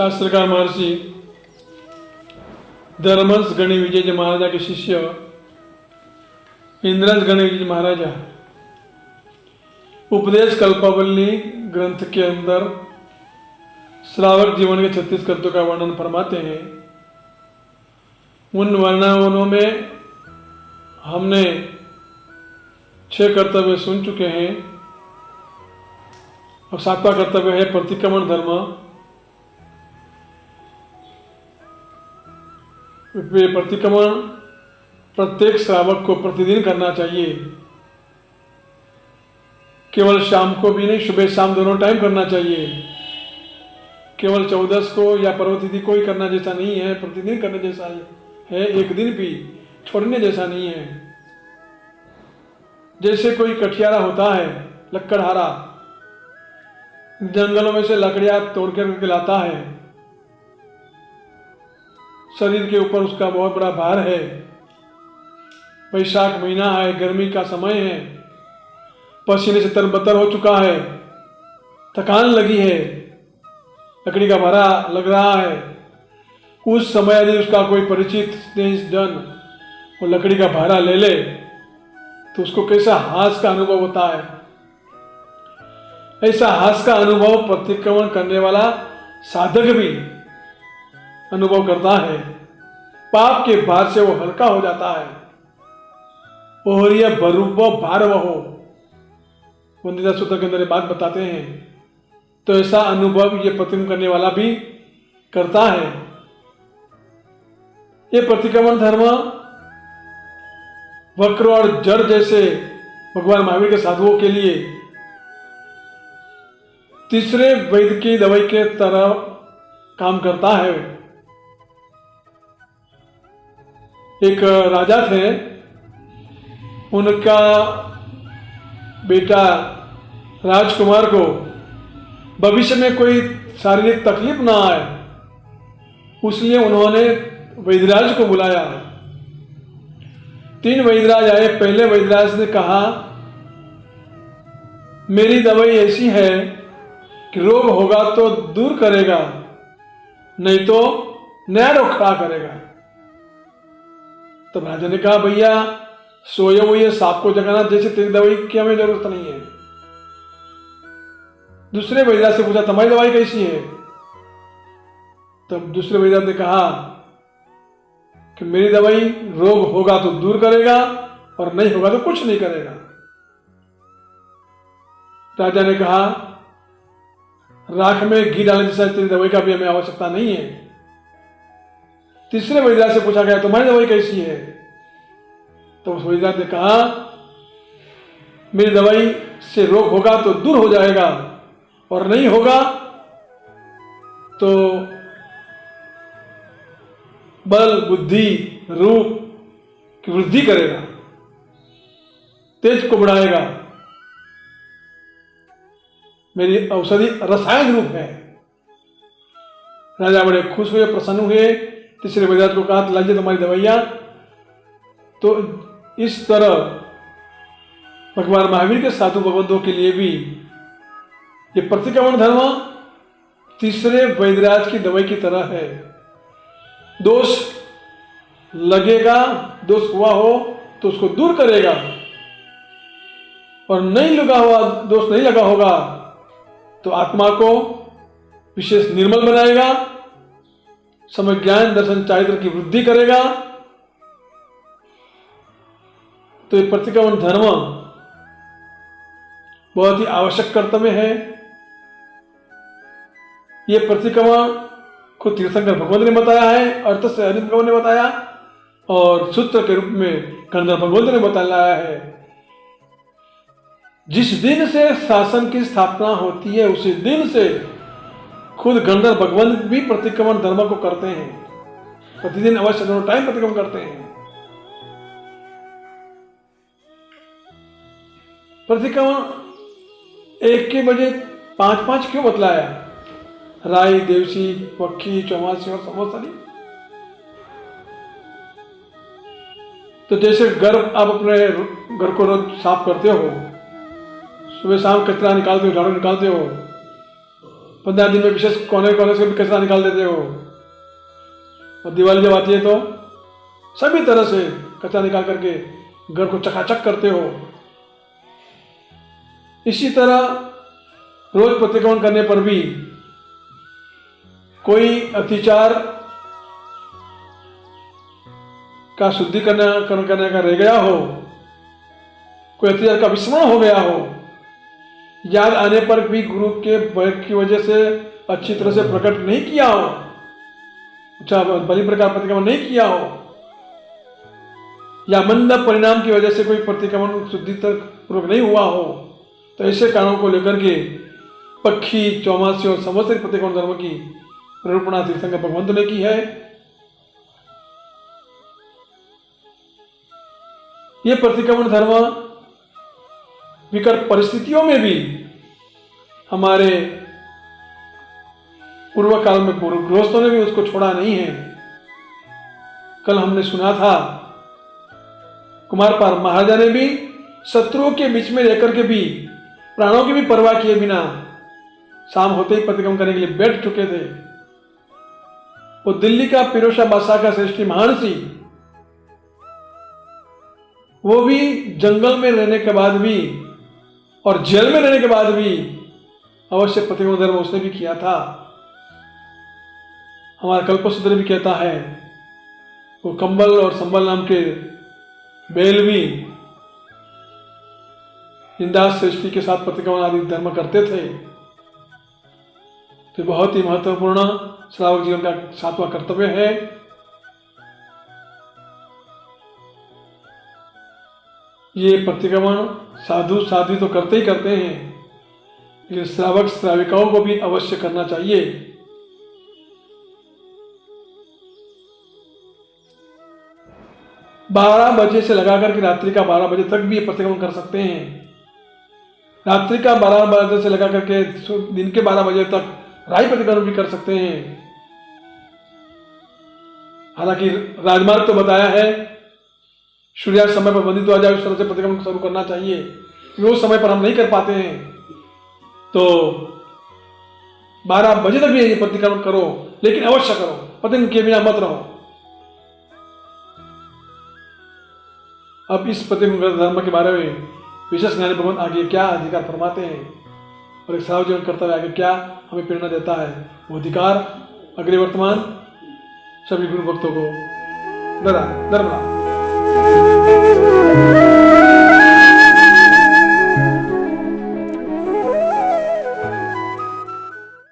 शास्त्रकार महर्षि धर्महंस गणि विजय जी महाराजा के शिष्य इंद्रहंस गणि विजय महाराजा उपदेश कल्पावली ग्रंथ के अंदर श्रावक जीवन के 36 कर्तव्यों का वर्णन फरमाते हैं। उन वर्णनों में हमने 6 कर्तव्य सुन चुके हैं। अब 7वां कर्तव्य है प्रतिक्रमण धर्म। प्रतिक्रमण प्रत्येक श्रावक को प्रतिदिन करना चाहिए। केवल शाम को भी नहीं, सुबह शाम दोनों टाइम करना चाहिए। केवल 14 को या पर्व तिथि को ही करना जैसा नहीं है, प्रतिदिन करने जैसा है। एक दिन भी छोड़ने जैसा नहीं है। जैसे कोई कठियारा होता है, लकड़हारा, जंगलों में से लकड़ियां तोड़ कर लाता है, शरीर के ऊपर उसका बहुत बड़ा भार है। वैशाख महीना है, गर्मी का समय है, पसीने से तरबतर हो चुका है, थकान लगी है, लकड़ी का भारा लग रहा है। उस समय यदि उसका कोई परिचित स्नेहजन वो लकड़ी का भारा ले ले तो उसको कैसा हास का अनुभव होता है। ऐसा हास का अनुभव प्रतिक्रमण करने वाला साधक भी अनुभव करता है। पाप के भार से वो हल्का हो जाता है। ओहरिया बरूबो भार वहो, वंदिता सूत्र के अंदर बात बताते हैं। तो ऐसा अनुभव ये प्रतिक्रमण करने वाला भी करता है। ये प्रतिक्रमण धर्म वक्र और जड़ जैसे भगवान महावीर के साधुओं के लिए तीसरे वैद्य की दवाई के तरह काम करता है। एक राजा थे, उनका बेटा राजकुमार को भविष्य में कोई शारीरिक तकलीफ ना आए, उसलिए उन्होंने वैद्यराज को बुलाया। 3 वैद्यराज आए। पहले वैद्यराज ने कहा, मेरी दवाई ऐसी है कि रोग होगा तो दूर करेगा, नहीं तो नया रोग खड़ा करेगा। तो राजा ने कहा, भैया सोए हुए सांप को जगाना जैसे तेरी दवाई की हमें जरूरत नहीं है। दूसरे वैद्यराज से पूछा, तुम्हारी दवाई कैसी है? तब दूसरे वैद्यराज ने कहा कि मेरी दवाई रोग होगा तो दूर करेगा और नहीं होगा तो कुछ नहीं करेगा। राजा ने कहा, राख में घी डालने जैसा तेरी दवाई का भी हमें आवश्यकता नहीं है। तीसरे वैद्यराज से पूछा गया, तुम्हारी दवाई कैसी है? तो उस वैद्यराज ने कहा, मेरी दवाई से रोग होगा तो दूर हो जाएगा और नहीं होगा तो बल बुद्धि रूप की वृद्धि करेगा, तेज को बढ़ाएगा। मेरी औषधि रसायन रूप है। राजा बड़े खुश हुए, प्रसन्न हुए। तीसरे वैद्यराज को कहा, लाइए तुम्हारी दवाइयां। तो इस तरह भगवान महावीर के साधु भगवंतों के लिए भी ये प्रतिक्रमण धर्म तीसरे वैद्यराज की दवाई की तरह है। दोष लगेगा, दोष हुआ हो तो उसको दूर करेगा, और नहीं लगा हुआ दोष नहीं लगा होगा तो आत्मा को विशेष निर्मल बनाएगा, समय ज्ञान दर्शन चारित्र की वृद्धि करेगा। तो ये प्रतिक्रमण धर्म बहुत ही आवश्यक कर्तव्य है। ये प्रतिक्रमण को तीर्थंकर भगवंत ने बताया है, अर्थ से हरि भगवान ने बताया, और सूत्र के रूप में गंधर्व भगवंत ने बताया है। जिस दिन से शासन की स्थापना होती है उसी दिन से खुद गंधर्व भगवंत भी प्रतिक्रमण धर्म को करते हैं। प्रतिदिन अवश्य दोनों टाइम प्रतिक्रमण करते हैं। प्रतिक्रमण 1 के बजे 5-5 क्यों बतलाया? राई, देवसी, पक्की, चौमासी और संवत्सरी। तो जैसे घर आप अपने घर को रोज साफ करते हो, सुबह शाम कचरा निकालते हो, झाड़ू निकालते हो, 15 दिन में विशेष कोने कोने से भी कचरा निकाल देते हो, और दिवाली जब आती है तो सभी तरह से कचरा निकाल करके घर को चकाचक करते हो। इसी तरह रोज प्रतिक्रमण करने पर भी कोई अतिचार का शुद्धिकरण करने का रह गया हो, कोई अतिचार का विस्मरण हो गया हो, याद आने पर भी गुरु के भय की वजह से अच्छी तरह से प्रकट नहीं किया हो, अच्छा बलि प्रकार प्रतिक्रमण नहीं किया हो, या मंद परिणाम की वजह से कोई प्रतिक्रमण शुद्धि तक पूर्वक नहीं हुआ हो, तो ऐसे कारणों को लेकर के पक्षी, चौमासी और संवत्सरिक प्रतिक्रमण धर्म की निरूपणा तीर्थंकर भगवंत ने की है। ये प्रतिक्रमण धर्म विकट परिस्थितियों में भी हमारे पूर्व काल में पूर्व गृहस्थों ने भी उसको छोड़ा नहीं है। कल हमने सुना था कुमारपाल महाराजा ने भी शत्रुओं के बीच में रहकर के भी प्राणों की भी परवाह किए बिना शाम होते ही प्रतिक्रमण करने के लिए बैठ चुके थे। वो दिल्ली का फिरोज शाह बादशाह का श्रेष्ठी महानसी, वो भी जंगल में रहने के बाद भी और जेल में रहने के बाद भी अवश्य प्रतिक्रमण धर्म उसने भी किया था। हमारा कल्पसूत्र भी कहता है वो कंबल और संबल नाम के बैल भी इंदास सृष्टि के साथ प्रतिक्रमण आदि धर्म करते थे। तो बहुत ही महत्वपूर्ण श्रावक जीवन का 7वां कर्तव्य है। ये प्रतिक्रमण साधु साध्वी तो करते ही करते हैं, लेकिन श्रावक श्राविकाओं को भी अवश्य करना चाहिए। बारह बजे से लगाकर के रात्रि का 12 बजे तक भी ये प्रतिक्रमण कर सकते हैं। रात्रि का 12 बजे से लगाकर के दिन के 12 बजे तक राय प्रतिक्रमण भी कर सकते हैं। हालांकि राजमार्ग तो बताया है सूर्यास्त समय पर बंदित आ जाए उस तरह से प्रतिक्रमण शुरू करना चाहिए, वो समय पर हम नहीं कर पाते हैं। तो 12 बजे तक भी ये प्रतिक्रमण करो, लेकिन अवश्य करो, प्रतिक्रमण किए बिना मत रहो। अब इस प्रतिक्रमण धर्म के बारे में विशेष ज्ञानी भगवान आगे क्या अधिकार फरमाते हैं और एक श्रावक जीवन कर्तव्य आगे क्या हमें प्रेरणा देता है, वो अधिकार अगले वर्तमान सभी गुरु भक्तों को दरबार